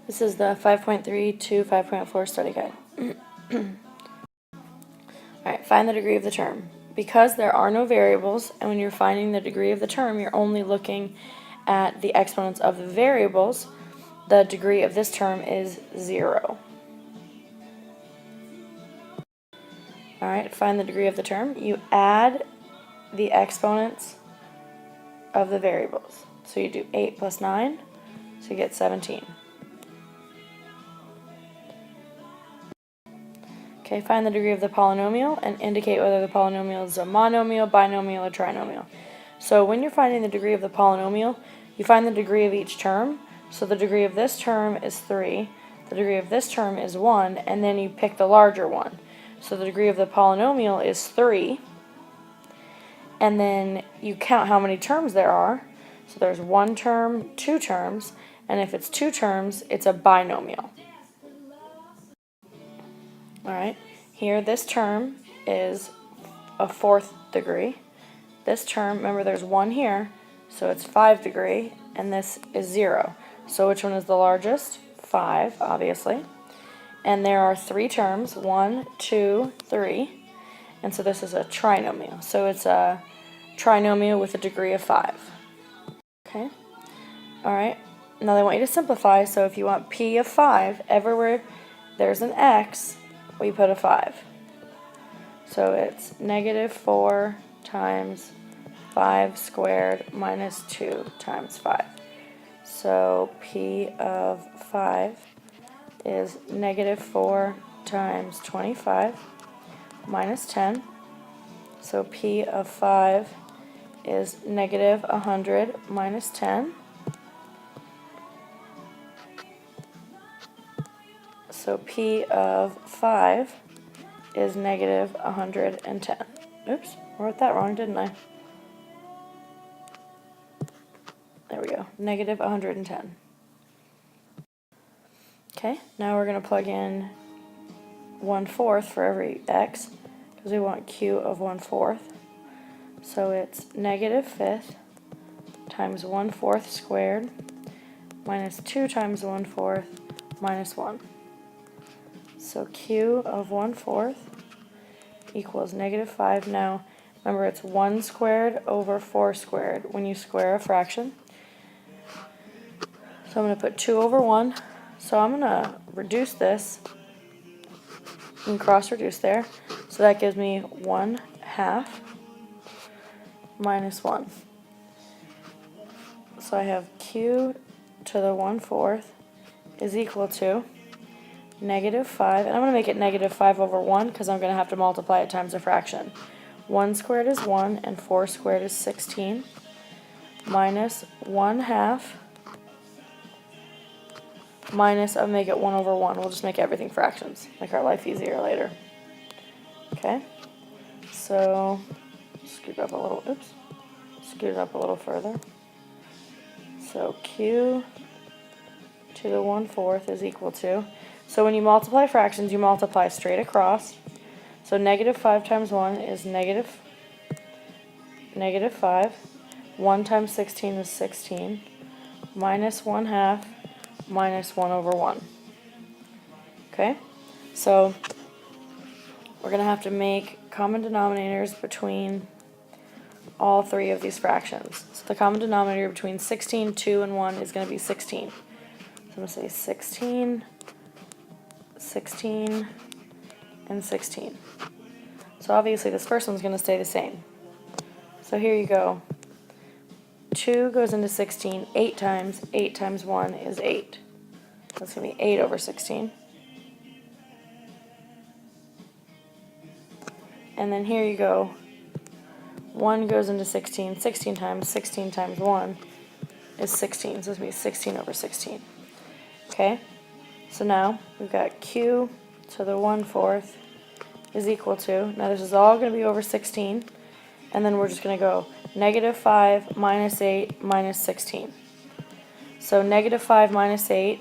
This is the 5.3 to 5.4 study guide. Alright, find the degree of the term. Because there are no variables, and when you're finding the degree of the term, you're only looking at the exponents of the variables, the degree of this term is 0. Alright, find the degree of the term. You add the exponents of the variables. So you do 8 plus 9, so you get 17. Okay, find the degree of the polynomial and indicate whether the polynomial is a monomial, binomial, or trinomial. So when you're finding the degree of the polynomial, you find the degree of each term. So the degree of this term is 3, the degree of this term is 1, and then you pick the larger one. So the degree of the polynomial is 3, and then you count how many terms there are. So there's 1 term, 2 terms, and if it's 2 terms, it's a binomial. Alright, here this term is a 4th degree. This term, remember there's 1 here, so it's 5 degree, and this is 0. So which one is the largest? 5, obviously. And there are 3 terms, 1, 2, 3, and so this is a trinomial. So it's a trinomial with a degree of 5. Okay, alright, now they want you to simplify, so if you want p of 5, everywhere there's an x, we put a 5. So it's -4 times 5 squared minus 2 times 5. So p of 5 is -4 times 25 minus 10. So p of 5 is -100 minus 10. So p of 5 is -110. Oops, I wrote that wrong, didn't I? There we go, -110. Okay, now we're going to plug in 1/4 for every x, because we want q of 1/4. So it's -5th times 1/4 squared minus 2 times 1/4 minus 1. So q of 1/4 equals -5. Now, remember it's 1 squared over 4 squared when you square a fraction. So I'm going to put 2 over 1. So I'm going to reduce this and cross-reduce there. So that gives me 1/2 minus 1. So I have q to the 1/4 is equal to -5, and I'm going to make it -5 over 1 because I'm going to have to multiply it times a fraction. 1 squared is 1, and 4 squared is 16, minus 1/2, minus, I'll make it 1 over 1. We'll just make everything fractions, make our life easier later. Okay, so scoot up a little, oops, scoot it up a little further. So q to the 1/4 is equal to, so when you multiply fractions, you multiply straight across. So -5 times 1 is -5. 1 times 16 is 16. Minus 1/2 minus 1 over 1. Okay? So we're going to have to make common denominators between all 3 of these fractions. So the common denominator between 16, 2, and 1 is going to be 16. So I'm going to say 16, 16, and 16. So obviously this first one's going to stay the same. So here you go. 2 goes into 16 8 times. 8 times 1 is 8. That's going to be 8 over 16. And then here you go. 1 goes into 16 16 times. 16 times 1 is 16. So it's going to be 16 over 16. Okay? So now we've got q to the 1/4 is equal to, now this is all going to be over 16, and then we're just going to go -5 minus 8 minus 16. So -5 minus 8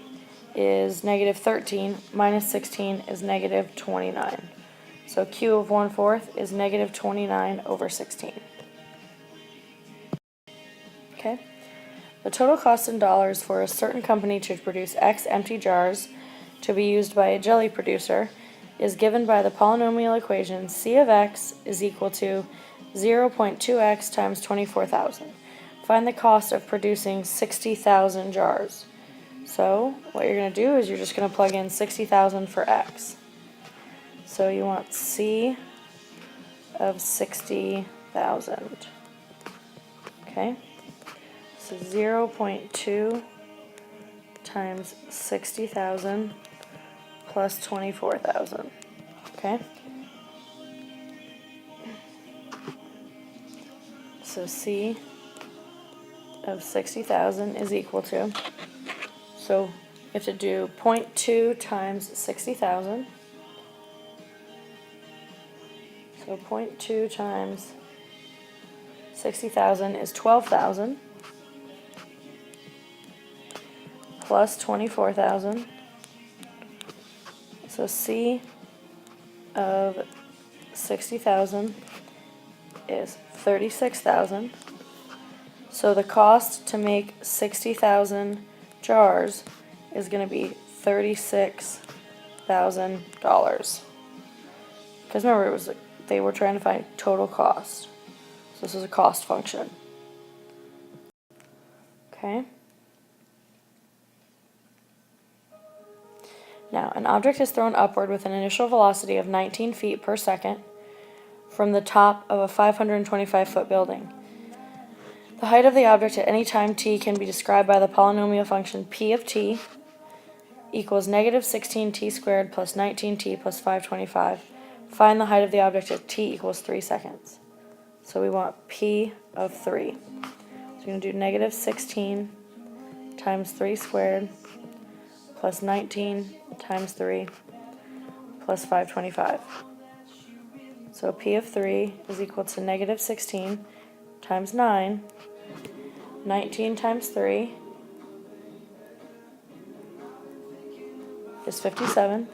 is -13, minus 16 is -29. So q of 1/4 is -29 over 16. Okay, The total cost in dollars for a certain company to produce X empty jars to be used by a jelly producer is given by the polynomial equation C of X is equal to 0.2x times 24,000. Find the cost of producing 60,000 jars. So what you're going to do is you're just going to plug in 60,000 for X. So you want C of 60,000. Okay? So 0.2 times 60,000 plus 24,000. Okay? So C of 60,000 is equal to, so you have to do 0.2 times 60,000. So 0.2 times 60,000 is 12,000 plus 24,000. So C of 60,000 is 36,000. So the cost to make 60,000 jars is going to be $36,000. Because remember, they were trying to find total cost. So this is a cost function. Okay. Now, an object is thrown upward with an initial velocity of 19 feet per second from the top of a 525-foot building. The height of the object at any time t can be described by the polynomial function p of t equals negative 16t squared plus 19t plus 525. Find the height of the object at t equals 3 seconds. So we want p of 3. So we're going to do negative 16 times 3 squared plus 19 times 3 plus 525. So p of 3 is equal to negative 16 times 9. 19 times 3 is 57.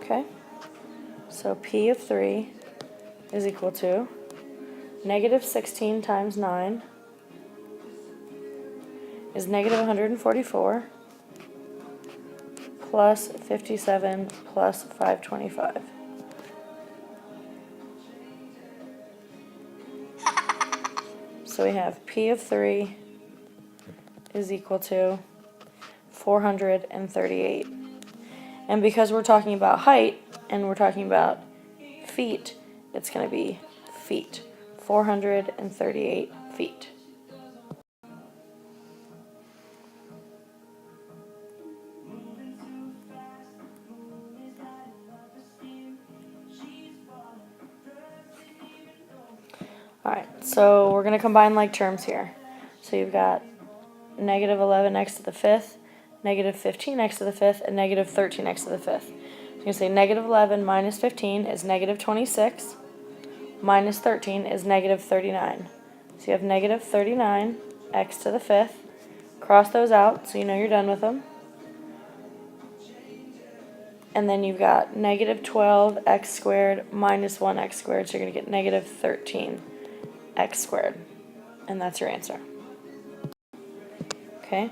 Okay, so p of 3 is equal to negative 16 times 9 is negative 144 plus 57 plus 525. So we have p of 3 is equal to 438. And because we're talking about height and we're talking about feet, it's going to be feet. 438 feet. Alright, so we're going to combine like terms here. So you've got negative 11x to the fifth, negative 15x to the fifth, and negative 13x to the fifth. So you can say negative 11 minus 15 is negative 26, minus 13 is negative 39. So you have negative 39x to the fifth. Cross those out so you know you're done with them. And then you've got negative 12x squared minus 1x squared, so you're going to get negative 13x squared. And that's your answer. Okay,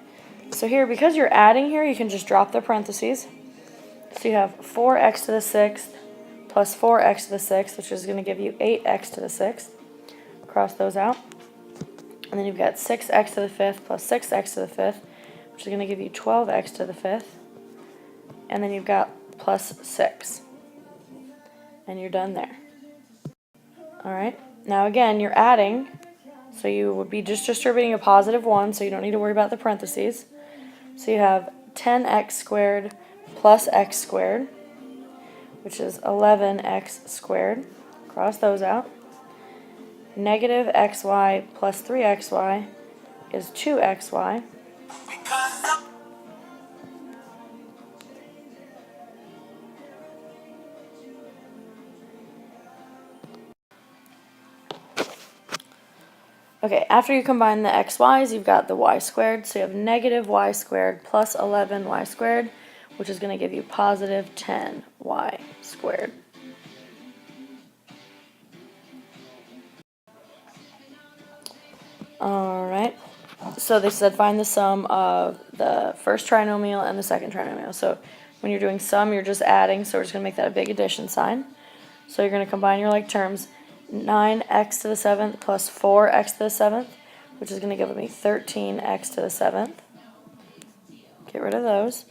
so here, because you're adding here, you can just drop the parentheses. So you have 4x to the sixth plus 4x to the sixth, which is going to give you 8x to the sixth. Cross those out. And then you've got 6x to the fifth plus 6x to the fifth, which is going to give you 12x to the fifth. And then you've got plus 6. And you're done there. Alright, now again, you're adding. So you would be just distributing a positive 1, so you don't need to worry about the parentheses. So you have 10x squared plus x squared, which is 11x squared. Cross those out. Negative xy plus 3xy is 2xy. Okay, after you combine the xy's, you've got the y squared. So you have negative y squared plus 11y squared, which is going to give you positive 10y squared. Alright, so they said find the sum of the first trinomial and the second trinomial. So when you're doing sum, you're just adding, so we're just going to make that a big addition sign. So you're going to combine your like terms, 9x to the 7th plus 4x to the 7th, which is going to give me 13x to the 7th. Get rid of those.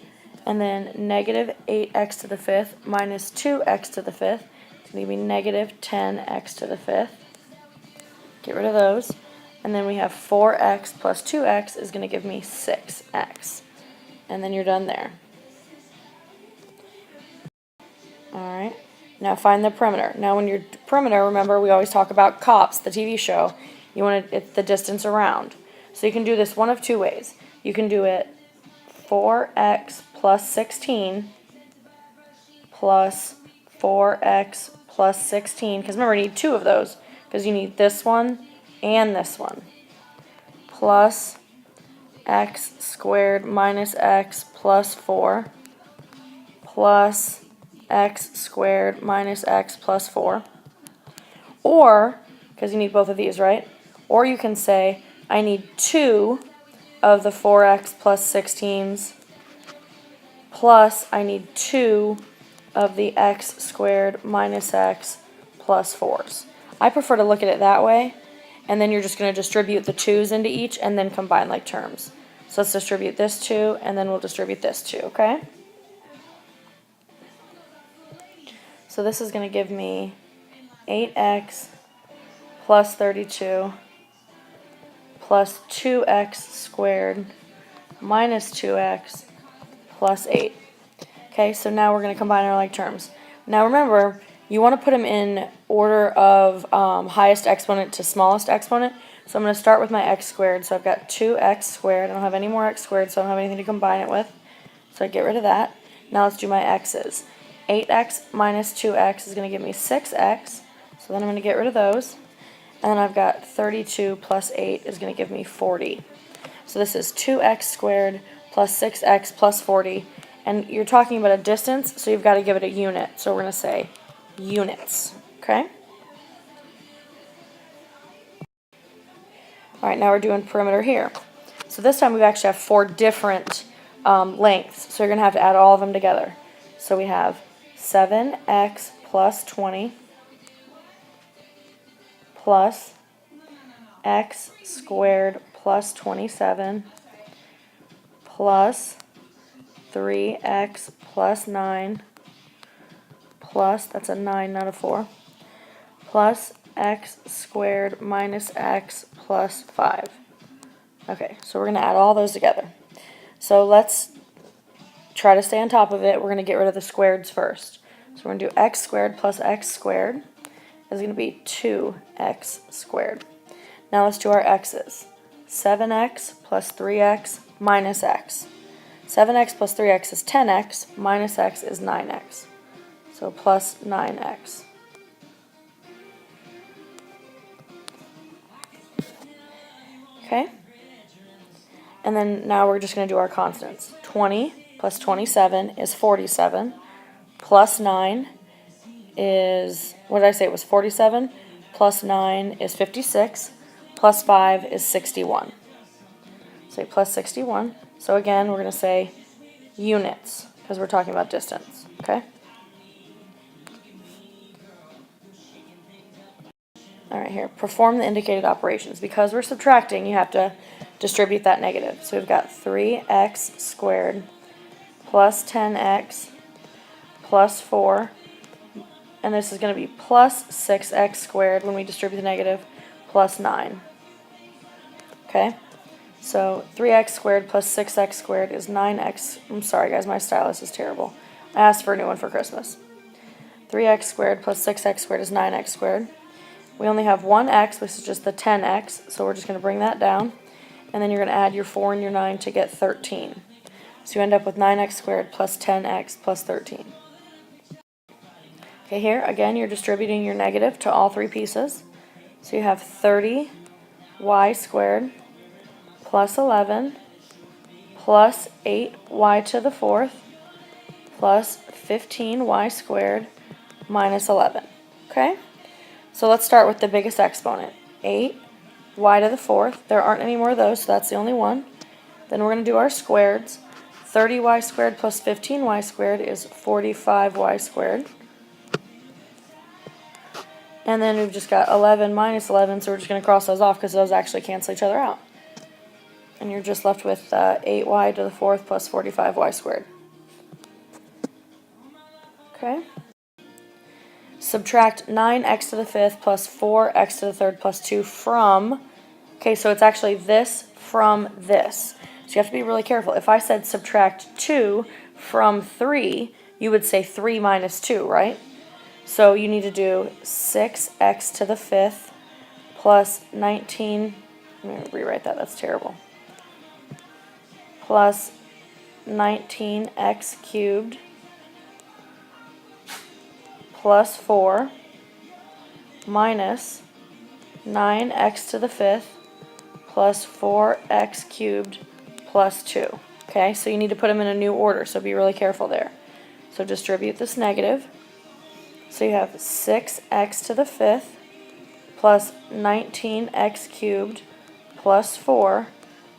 And then negative 8x to the 5th minus 2x to the 5th. It's going to give me negative 10x to the 5th. Get rid of those. And then we have 4x plus 2x is going to give me 6x. And then you're done there. Alright. Now find the perimeter. Now when you're perimeter, remember we always talk about COPS, the TV show. You want the distance around. So you can do this one of two ways. You can do it 4x plus 16 plus 4x plus 16. Because remember, you need two of those. Because you need this one and this one. Plus x squared minus x plus 4 plus x squared minus x plus 4. Or, because you need both of these, right? Or you can say, I need 2 of the 4x plus 16s plus I need 2 of the x squared minus x plus 4s. I prefer to look at it that way, and then you're just going to distribute the 2's into each and then combine like terms. So let's distribute this 2, and then we'll distribute this 2, okay? So this is going to give me 8x plus 32 plus 2x squared minus 2x plus 8. Okay, so now we're going to combine our like terms. Now remember, you want to put them in order of highest exponent to smallest exponent. So I'm going to start with my x squared. So I've got 2x squared. I don't have any more x squared, so I don't have anything to combine it with. So I get rid of that. Now let's do my x's. 8x minus 2x is going to give me 6x. So then I'm going to get rid of those. And then I've got 32 plus 8 is going to give me 40. So this is 2x squared plus 6x plus 40. And you're talking about a distance, so you've got to give it a unit. So we're going to say units. Okay? Alright, now we're doing perimeter here. So this time we actually have 4 different lengths. So you're going to have to add all of them together. So we have 7x plus 20 plus x squared plus 27 plus 3x plus 9 plus, that's a 9, not a 4, plus x squared minus x plus 5. Okay, so we're going to add all those together. So let's try to stay on top of it. We're going to get rid of the squareds first. So we're going to do x squared plus x squared is going to be 2x squared. Now let's do our x's. 7x plus 3x minus x. 7x plus 3x is 10x, minus x is 9x. So plus 9x. Okay? And then now we're just going to do our constants. 20 plus 27 is 47. Plus 9 is, what did I say, it was 47? Plus 9 is 56. Plus 5 is 61. Say plus 61. So again, we're going to say units, because we're talking about distance. Okay? Alright, here. Perform the indicated operations. Because we're subtracting, you have to distribute that negative. So we've got 3x squared plus 10x plus 4. And this is going to be plus 6x squared when we distribute the negative, plus 9. Okay? So 3x squared plus 6x squared is 9x. I'm sorry, guys, my stylus is terrible. I asked for a new one for Christmas. 3x squared plus 6x squared is 9x squared. We only have one x, which is just the 10x, so we're just going to bring that down. And then you're going to add your 4 and your 9 to get 13. So you end up with 9x squared plus 10x plus 13. Okay, here, again, you're distributing your negative to all 3 pieces. So you have 30y squared plus 11 plus 8y to the 4th plus 15y squared minus 11. Okay? So let's start with the biggest exponent. 8 y to the fourth. There aren't any more of those, so that's the only one. Then we're going to do our squareds. 30y squared plus 15y squared is 45y squared. And then we've just got 11 minus 11, so we're just going to cross those off because those actually cancel each other out. And you're just left with 8y to the fourth plus 45y squared. Okay. Subtract 9x to the fifth plus 4x to the third plus 2 from, okay, so it's actually this from this. So you have to be really careful. If I said subtract 2 from 3, you would say 3 minus 2, right? So you need to do 6x to the fifth plus 19, let me rewrite that, that's terrible, plus 19x cubed plus 4 minus 9x to the fifth plus 4x cubed plus 2. Okay, so you need to put them in a new order, so be really careful there. So distribute this negative. So you have 6x to the fifth plus 19x cubed plus 4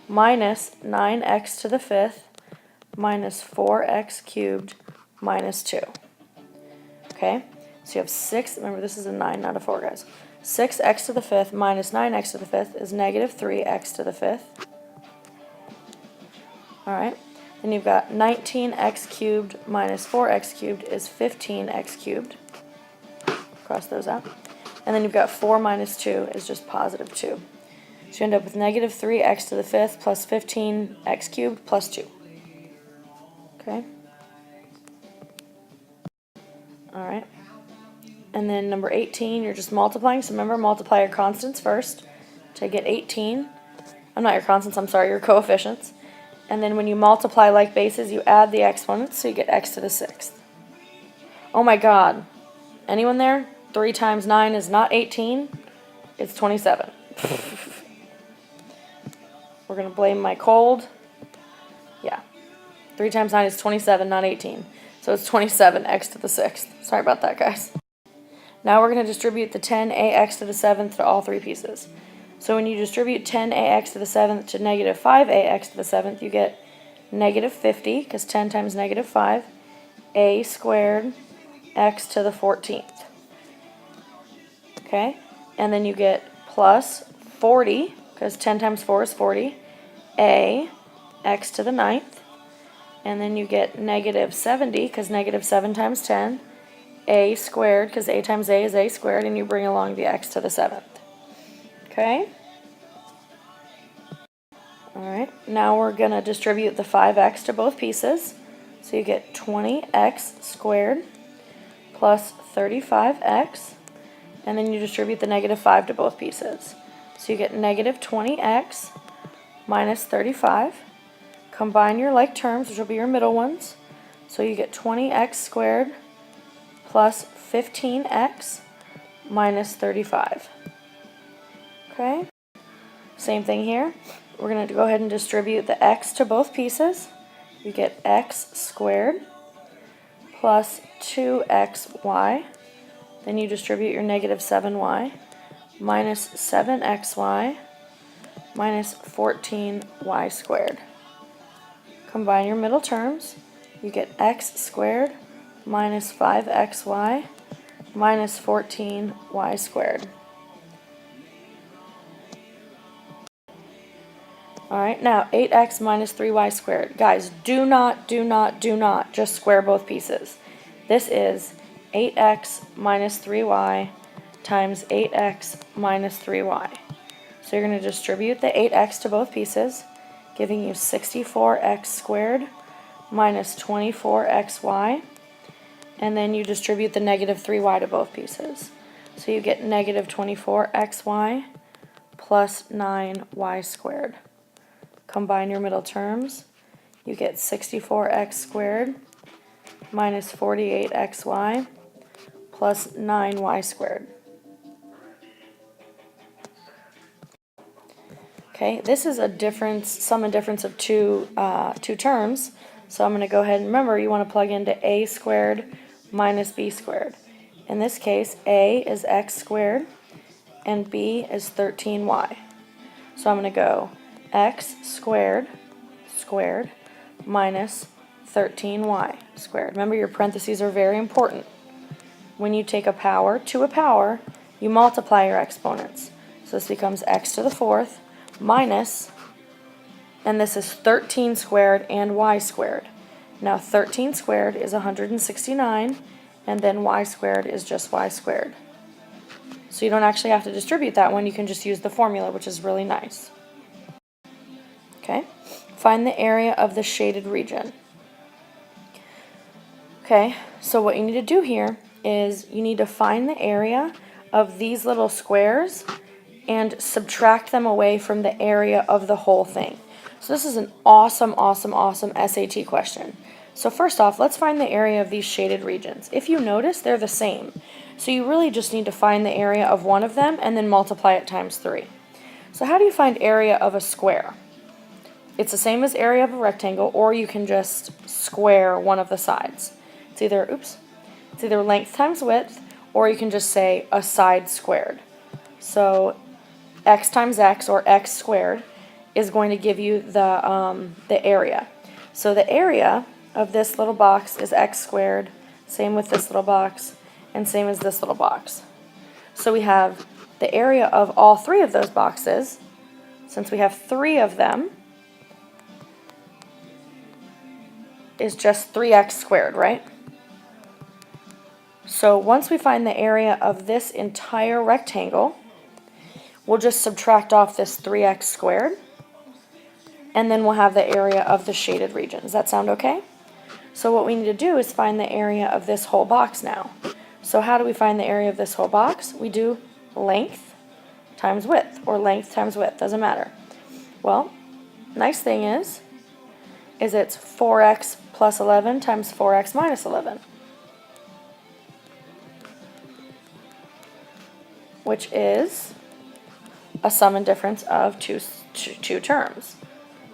minus 9x to the fifth minus 4x cubed minus 2. Okay, so you have 6, remember this is a 9, not a 4, guys. 6x to the fifth minus 9x to the fifth is negative 3x to the fifth. Alright, then you've got 19x cubed minus 4x cubed is 15x cubed. Cross those out. And then you've got 4 minus 2 is just positive 2. So you end up with negative 3x to the fifth plus 15x cubed plus 2. Okay. Alright. And then number 18, you're just multiplying. So remember, multiply your constants first to get 18. I'm not your constants, I'm sorry, your coefficients. And then when you multiply like bases, you add the exponents, so you get x to the sixth. Oh my god. Anyone there? 3 times 9 is not 18, it's 27. We're going to blame my cold. Yeah. 3 times 9 is 27, not 18. So it's 27x to the sixth. Sorry about that, guys. Now we're going to distribute the 10ax to the seventh to all three pieces. So when you distribute 10ax to the seventh to negative 5ax to the seventh, you get negative 50, because 10 times negative 5, a squared x to the 14th. Okay? And then you get plus 40, because 10 times 4 is 40, a x to the 9th. And then you get negative 70, because negative 7 times 10, a squared, because a times a is a squared, and you bring along the x to the 7th. Okay? Alright, now we're going to distribute the 5x to both pieces. So you get 20x squared plus 35x, and then you distribute the negative 5 to both pieces. So you get negative 20x minus 35. Combine your like terms, which will be your middle ones. So you get 20x squared plus 15x minus 35. Okay? Same thing here. We're going to go ahead and distribute the x to both pieces. You get x squared plus 2xy. Then you distribute your negative 7y minus 7xy minus 14y squared. Combine your middle terms. You get x squared minus 5xy minus 14y squared. Alright, now 8x minus 3y squared. Guys, do not just square both pieces. This is 8x minus 3y times 8x minus 3y. So you're going to distribute the 8x to both pieces, giving you 64x squared minus 24xy. And then you distribute the negative 3y to both pieces. So you get negative 24xy plus 9y squared. Combine your middle terms. You get 64x squared minus 48xy plus 9y squared. Okay, this is a difference, sum and difference of two terms. So I'm going to go ahead and remember, you want to plug into a squared minus b squared. In this case, a is x squared and b is 13y. So I'm going to go x squared minus 13y squared. Remember, your parentheses are very important. When you take a power to a power, you multiply your exponents. So this becomes x to the fourth minus, and this is 13 squared and y squared. Now 13 squared is 169, and then y squared is just y squared. So you don't actually have to distribute that one, you can just use the formula, which is really nice. Okay, find the area of the shaded region. Okay, so what you need to do here is you need to find the area of these little squares and subtract them away from the area of the whole thing. So this is an awesome SAT question. So first off, let's find the area of these shaded regions. If you notice, they're the same. So you really just need to find the area of one of them and then multiply it times 3. So how do you find area of a square? It's the same as area of a rectangle, or you can just square one of the sides. It's either length times width, or you can just say a side squared. So x times x, or x squared, is going to give you the area. So the area of this little box is x squared, same with this little box, and same as this little box. So we have the area of all three of those boxes, since we have 3 of them, is just 3x squared, right? So once we find the area of this entire rectangle, we'll just subtract off this 3x squared, and then we'll have the area of the shaded region. Does that sound okay? So what we need to do is find the area of this whole box now. So how do we find the area of this whole box? We do length times width, or length times width, doesn't matter. Well, nice thing is it's 4x plus 11 times 4x minus 11, which is a sum and difference of two terms.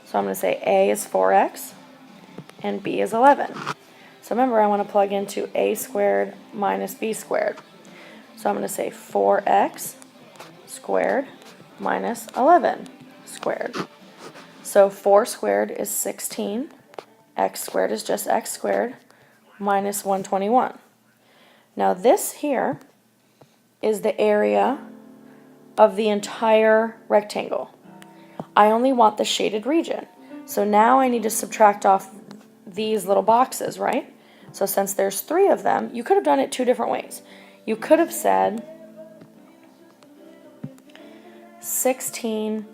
So I'm going to say a is 4x and b is 11. So remember, I want to plug into a squared minus b squared. So I'm going to say 4x squared minus 11 squared. So 4 squared is 16, x squared is just x squared, minus 121. Now this here is the area of the entire rectangle. I only want the shaded region. So now I need to subtract off these little boxes, right? So since there's 3 of them, you could have done it 2 different ways. You could have said 16x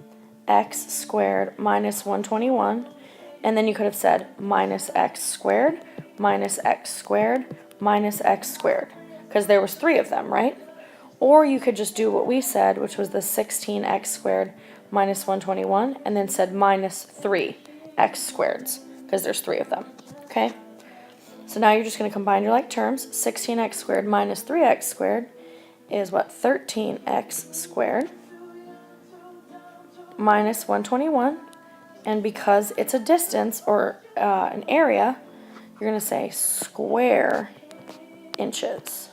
squared minus 121, and then you could have said minus x squared minus x squared minus x squared, because there was 3 of them, right? Or you could just do what we said, which was the 16x squared minus 121, and then said minus 3x squareds, because there's 3 of them, okay? So now you're just going to combine your like terms. 16x squared minus 3x squared is what? 13x squared minus 121, and because it's a distance, or an area, you're going to say square inches,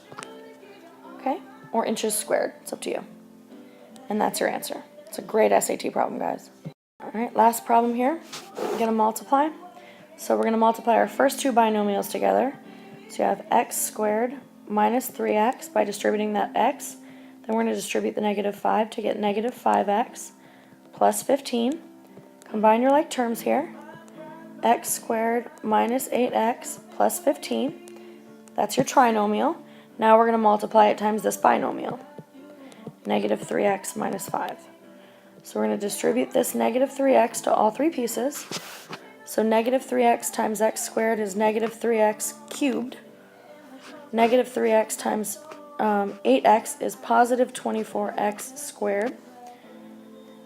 okay? Or inches squared, it's up to you. And that's your answer. It's a great SAT problem, guys. All right, last problem here. We're going to multiply. So we're going to multiply our first 2 binomials together. So you have x squared minus 3x by distributing that x. Then we're going to distribute the negative 5 to get negative 5x plus 15. Combine your like terms here. X squared minus 8x plus 15. That's your trinomial. Now we're going to multiply it times this binomial. Negative 3x minus 5. So we're going to distribute this negative 3x to all 3 pieces. So negative 3x times x squared is negative 3x cubed. Negative 3x times 8x is positive 24x squared.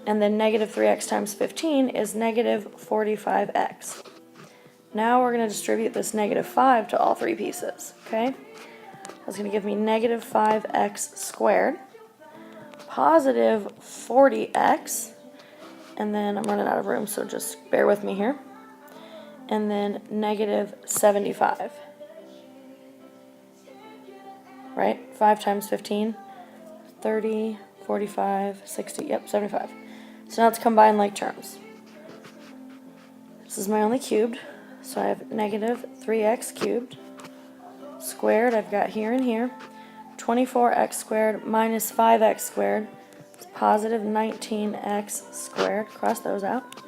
And then negative 3x times 15 is negative 45x. Now we're going to distribute this negative 5 to all 3 pieces, okay? That's going to give me negative 5x squared, positive 40x, and then I'm running out of room, so just bear with me here, and then negative 75, right? 5 times 15, 30, 45, 60, yep, 75. So now let's combine like terms. This is my only cubed, so I have negative 3x cubed. Squared, I've got here and here. 24x squared minus 5x squared is positive 19x squared. Cross those out.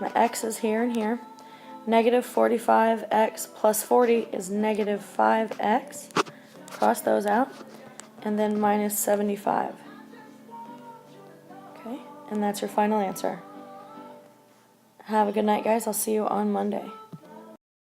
My x is here and here. Negative 45x plus 40 is negative 5x. Cross those out. And then minus 75. Okay, and that's your final answer. Have a good night, guys. I'll see you on Monday.